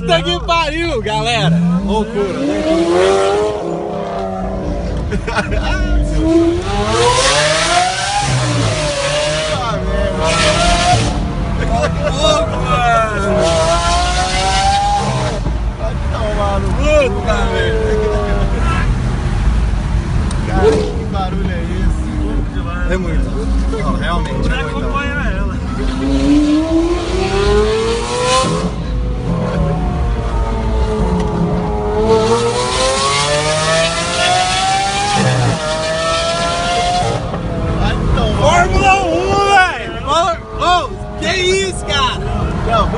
Puta que pariu, galera! Loucura, puta merda! Cara, que barulho é esse? É muito. Não, realmente. Já acompanha ela. Fórmula 1, velho! Que isso, cara? Não,